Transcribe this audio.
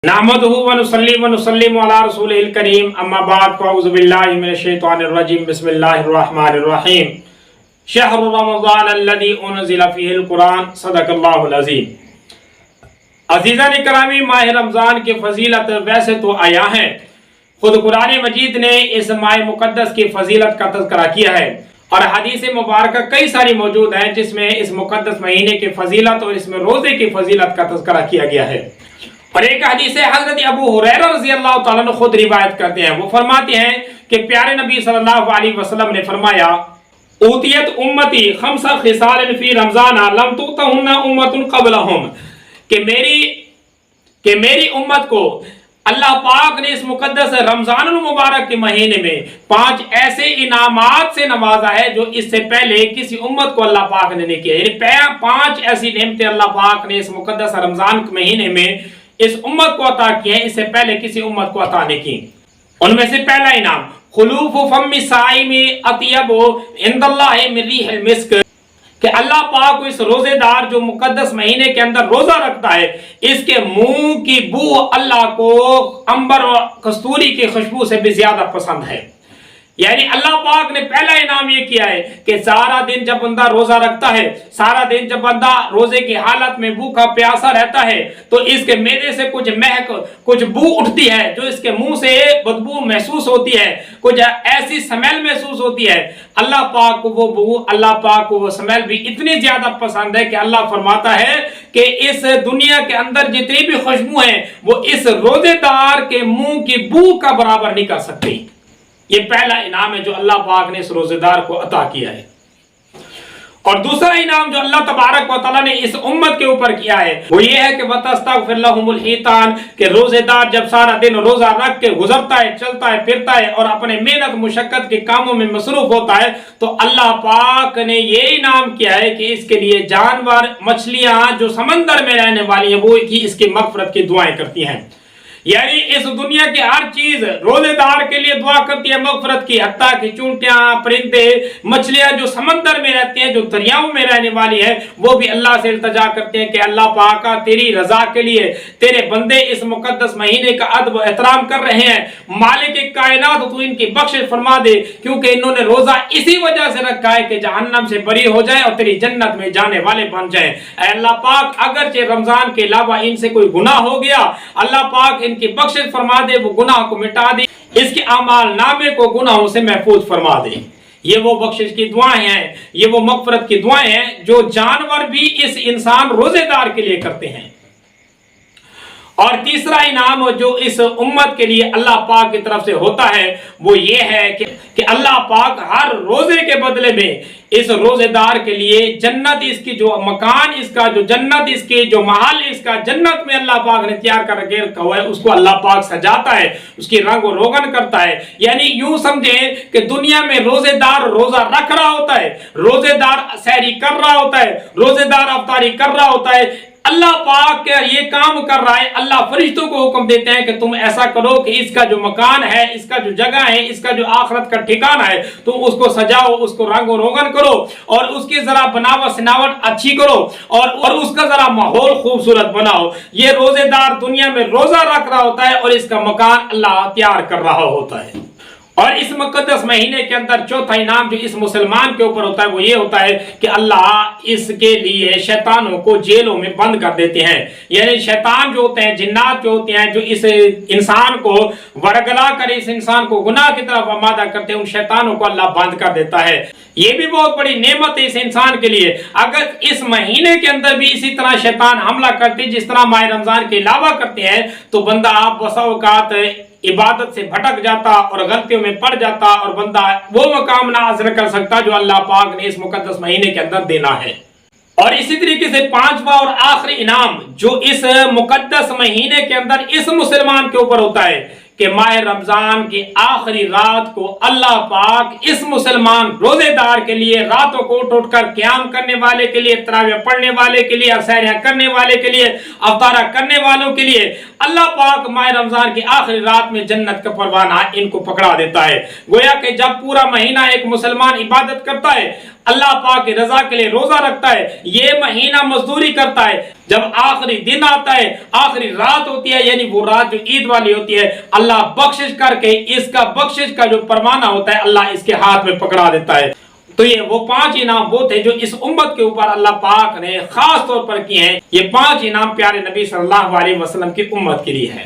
नहमदुहु व नुसल्ली व नुसल्लिमु अला रसूलिहिल करीम अम्मा बाद फ़अऊज़ु बिल्लाहि मिनश शैतानिर रजीम बिस्मिल्लाहिर रहमानिर रहीम शहरु रमज़ान अल्लज़ी उनज़िला फ़ीहिल कुरान सदक़ल्लाहुल अज़ीम। अज़ीज़ान इकरामी, माह रमज़ान की फ़जीलत वैसे तो आया है, खुद कुरान मजीद ने इस माह मुक़द्दस की फ़जीलत का तज़किरा किया है और हदीस मुबारक कई सारी मौजूद हैं जिसमें इस मुक़द्दस महीने की फ़जीलत और इसमें रोज़े की फ़जीलत का तज़किरा किया गया है। और एक हदीस हज़रत अबू हुरैरा रज़ियल्लाहु ताला अन्हु खुद रिवायत करते हैं। वो फरमाते हैं कि प्यारे नबी सल्लल्लाहु अलैहि वसल्लम ने फरमाया, ऊतियत उम्मती खम्सा खिसालन फी रमज़ान लम तुतहुन्ना उम्मतुन क़ब्लहुम, कि मेरी उम्मत को अल्लाह पाक ने इस मुकद्दस रमज़ानुल मुबारक के महीने में 5 ऐसे इनामात से नवाजा है जो इससे पहले किसी उम्मत को अल्लाह पाक ने नहीं किया। यानी 5 ऐसी नेमतें अल्लाह पाक ने इस मुकद्दस रमज़ान के महीने में इस उम्मत को अता की है, इससे पहले किसी उम्मत को अता नहीं की। उनमें से पहला इनाम खुलूफु फम्मि साइमी अतियबु इंदल्लाहि मिन रिहिल मिस्क, कि अल्लाह पाक को इस रोजेदार जो मुकद्दस महीने के अंदर रोजा रखता है, इसके मुंह की बू अल्लाह को अंबर और कस्तूरी की खुशबू से भी ज्यादा पसंद है। यानी अल्लाह पाक ने पहला इनाम ये किया है कि सारा दिन जब बंदा रोजा रखता है, सारा दिन जब बंदा रोजे की हालत में भूखा प्यासा रहता है, तो इसके मैदे से कुछ महक, कुछ बू उठती है, जो इसके मुंह से बदबू महसूस होती है, कुछ ऐसी स्मेल महसूस होती है। अल्लाह पाक को वो बू, अल्लाह पाक को वो स्मेल भी इतनी ज्यादा पसंद है कि अल्लाह फरमाता है कि इस दुनिया के अंदर जितनी भी खुशबू है वो इस रोजेदार के मुंह की बू का बराबर नहीं कर सकती। ये पहला इनाम है जो अल्लाह पाक ने इस रोजेदार को अता किया है। और दूसरा इनाम जो अल्लाह तबारक व तआला ने इस उम्मत के ऊपर किया है वो ये है कि वतस्तगफिर लहुमुल हितान, के रोजेदार जब सारा दिन रोजा रख के गुजरता है, चलता है, फिरता है और अपने मेहनत मुशक्कत के कामों में मसरूफ होता है, तो अल्लाह पाक ने ये इनाम किया है कि इसके लिए जानवर, मछलियां जो समंदर में रहने वाली है वो इसकी मगफरत की दुआएं करती हैं। यानी इस दुनिया की हर चीज रोजेदार के लिए दुआ करती है मगफरत की, हत्ता कि चूंटियां, परिंदे, मछलियां जो समंदर में रहती हैं, जो दरियाओं में रहने वाली है, वो भी अल्लाह से इल्तिजा करते हैं कि अल्लाह पाक तेरी रजा के लिए तेरे बंदे इस मुकद्दस महीने का अदब एहतराम कर रहे हैं, मालिक कायनात तू इनकी बख्शिश फरमा दे, क्योंकि इन्होंने रोजा इसी वजह से रखा है कि जहन्नम से बरी हो जाए और तेरी जन्नत में जाने वाले बन जाए। अल्लाह पाक अगरचे रमजान के अलावा इनसे कोई गुनाह हो गया, अल्लाह पाक इनकी बख्शिश फरमा दे, वो गुनाह को मिटा दे, इसके अमाल नामे को गुनाहों से महफूज फरमा दे। ये वो बख्शिश की दुआएं हैं, ये वो मगफरत की दुआएं हैं जो जानवर भी इस इंसान रोजेदार के लिए करते हैं। और तीसरा इनाम जो इस उम्मत के लिए अल्लाह पाक की तरफ से होता है वो ये है कि अल्लाह पाक हर रोजे के बदले में इस रोजेदार के लिए जन्नत, इसकी जो मकान, इसका जो जन्नत, इसके जो महल, इसका जन्नत में अल्लाह पाक ने तैयार कर रखा हुआ है, उसको अल्लाह पाक सजाता है, उसकी रंग और रोगन करता है। यानी यूं समझे कि दुनिया में रोजेदार रोजा रख रहा होता है, रोजेदार सहरी कर रहा होता है, रोजेदार अफ्तारी कर रहा होता है, अल्लाह पाक ये काम कर रहा है, अल्लाह फरिश्तों को हुक्म देते हैं कि तुम ऐसा करो कि इसका जो मकान है, इसका जो जगह है, इसका जो आखिरत का ठिकाना है, तुम उसको सजाओ, उसको रंग और रोगन करो और उसकी जरा बनावट सिनावट अच्छी करो और उसका जरा माहौल खूबसूरत बनाओ। ये रोजेदार दुनिया में रोजा रख रहा होता है और इसका मकान अल्लाह तैयार कर रहा होता है। और इस मुकद्दस महीने के अंदर चौथा इनाम जो इस मुसलमान के ऊपर होता है वो ये होता है कि अल्लाह इसके लिए शैतानों को जेलों में बंद कर देते हैं। यानी शैतान जो होते हैं, जिन्नात जो होते हैं, जो इस इंसान को वरगला कर इस इंसान को गुनाह की तरफ आमादा करते हैं, उन शैतानों को अल्लाह बंद कर देता है। ये भी बहुत बड़ी नेमत है इस इंसान के लिए। अगर इस महीने के अंदर भी इसी तरह शैतान हमला करते जिस तरह माह रमजान के अलावा करते हैं, तो बंदा आप बसा औकात इबादत से भटक जाता और गलतियों में पड़ जाता और बंदा वो मकाम ना हासिल कर सकता जो अल्लाह पाक ने इस मुकद्दस महीने के अंदर देना है। और इसी तरीके से पांचवा और आखिरी इनाम जो इस मुकद्दस महीने के अंदर इस मुसलमान के ऊपर होता है कि माह रमजान की आखिरी रात को अल्लाह पाक इस मुसलमान रोजेदार के लिए, रातों को उठ उठ कर क़याम करने वाले के लिए, तरावीह पढ़ने वाले के लिए, असहरियां करने वाले के लिए, अफ्तारा करने वालों के लिए اللہ پاک ماہ رمضان کی آخری رات میں جنت کا پروانہ ان کو پکڑا دیتا ہے۔ گویا کہ جب پورا مہینہ ایک مسلمان عبادت کرتا ہے، اللہ پاک کی رضا کے لیے روزہ رکھتا ہے، یہ مہینہ مزدوری کرتا ہے، جب آخری دن آتا ہے، آخری رات ہوتی ہے، یعنی وہ رات جو عید والی ہوتی ہے، اللہ بخشش کر کے اس کا بخشش کا جو پروانہ ہوتا ہے اللہ اس کے ہاتھ میں پکڑا دیتا ہے۔ تو یہ وہ 5 انعام وہ تھے جو اس امت کے اوپر اللہ پاک نے خاص طور پر کیے ہیں۔ یہ 5 انعام پیارے نبی صلی اللہ علیہ وسلم کی امت کے لیے ہے۔